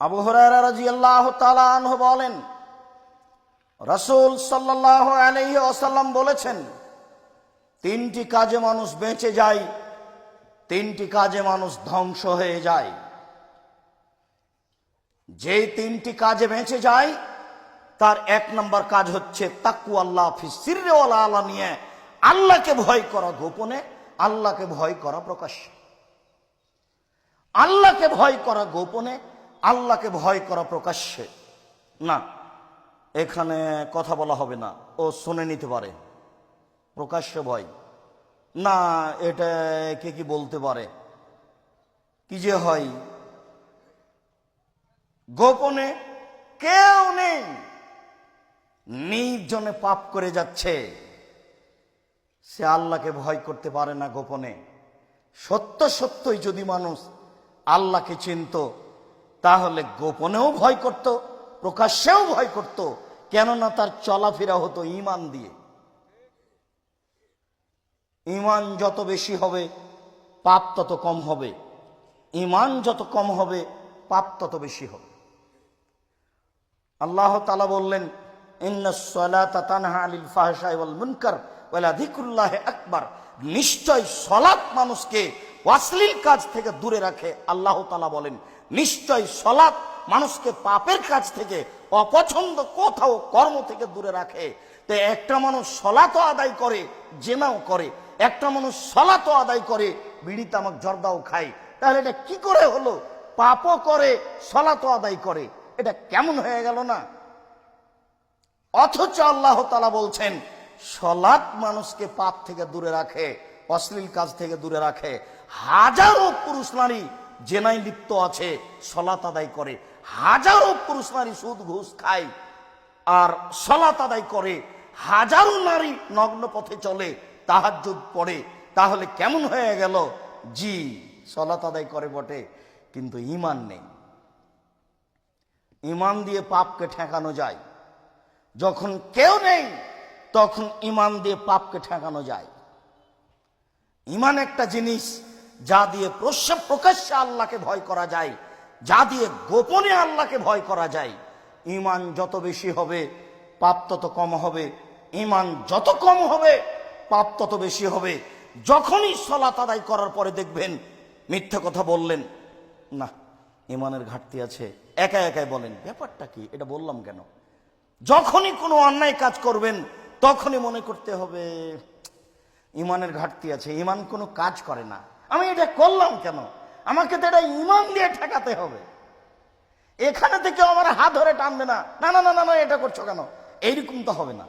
আবু হুরায়রা রাদিয়াল্লাহু তাআলা আনহু বলেন, রাসূল সাল্লাল্লাহু আলাইহি ওয়াসাল্লাম বলেছেন, তিনটি কাজে মানুষ বেঁচে যায়, তিনটি কাজে মানুষ ধ্বংস হয়ে যায়। যে তিনটি কাজে বেঁচে যায় তার এক নম্বর কাজ হচ্ছে তাকওয়াল্লাহ ফি সিররি ওয়াল আলানিয়া, আল্লাহকে ভয় করা গোপনে, আল্লাহকে ভয় করা প্রকাশ্যে। আল্লাহকে ভয় করা গোপনে, আল্লাহকে ভয় করা প্রকাশ্যে। না, এখানে কথা বলা হবে না, ও শুনে নিতে পারে। প্রকাশ্যে ভয় না, এটা কে কি বলতে পারে, কি যে হয়। গোপনে কেউ নেই, নির্জনে পাপ করে যাচ্ছে, সে আল্লাহকে ভয় করতে পারে না গোপনে। সত্য সত্যই যদি মানুষ আল্লাহকে চিনত, তাহলে গোপনেও ভয় করত, প্রকাশ্যেও ভয় করত। কেননা তার চলাফেরা হতো ঈমান দিয়ে। ঈমান যত বেশি হবে পাপ তত কম হবে, ঈমান যত কম হবে পাপ তত বেশি হবে। আল্লাহ তাআলা বললেন, ইন্নাস সালাতা তানহা আনিল ফাহশাই ওয়াল মুনকার ওয়া লাযিকরুল্লাহি আকবার। নিশ্চয় সালাত মানুষকে অশ্লীল কাজ থেকে দূরে রাখে। আল্লাহ তাআলা বলেন, নিশ্চয় সালাত মানুষকে পাপের কাজ থেকে, অপছন্দ কথা ও কর্ম থেকে দূরে রাখে। তো একটা মানুষ সালাতও আদায় করে, জেনাও করে, একটা মানুষ সালাতও আদায় করে, বিড়ি তামাক জর্দাও খায়, তাহলে এটা কি করে হলো? পাপও করে, সালাতও আদায় করে, এটা কেমন হয়ে গেল না? অথচ আল্লাহ তাআলা বলছেন, সালাত মানুষকে পাপ থেকে দূরে রাখে, অশ্লীল কাজ থেকে দূরে রাখে। হাজারো পুরুষ নারী জেনায় লিপ্ত আছে, সালাত আদায় করে। হাজারো পুরুষ নারী সুদ ঘুষ খায় আর সালাত আদায় করে। হাজারো নারী নগ্ন পথে চলে, তাহাজ্জুদ পড়ে। তাহলে কেমন হয়ে গেল? জি, সালাত আদায় করে বটে, কিন্তু ঈমান নেই। ঈমান দিয়ে পাপকে ঠেকানো যায়। যখন কেউ নেই তখন ঈমান দিয়ে পাপকে ঠেকানো যায়। ঈমান একটা জিনিস যা দিয়ে প্রকাশ্যে আল্লাহকে ভয় করা যায়, যা দিয়ে গোপনে আল্লাহকে ভয় করা যায়। ঈমান যত বেশি হবে পাপ তত কম হবে, ঈমান যত কম হবে পাপ তত বেশি হবে। যখনই সালাত আদায় করার পরে দেখবেন মিথ্যা কথা বললেন, না ঈমানের ঘাটতি আছে, একা একাই বলেন, ব্যাপারটা কি, এটা বললাম কেন? যখনই কোনো অন্যায় কাজ করবেন তখনই মনে করতে হবে ঈমানের ঘাটতি আছে, ঈমান কোনো কাজ করে না, আমি এটা করলাম কেন? আমাকে তো এটা ঈমান দিয়ে ঠেকাতে হবে। এখানে থেকে আমার হাত ধরে টানবে না, না না না না, এটা করছো কেন, এইরকম তো হবে না।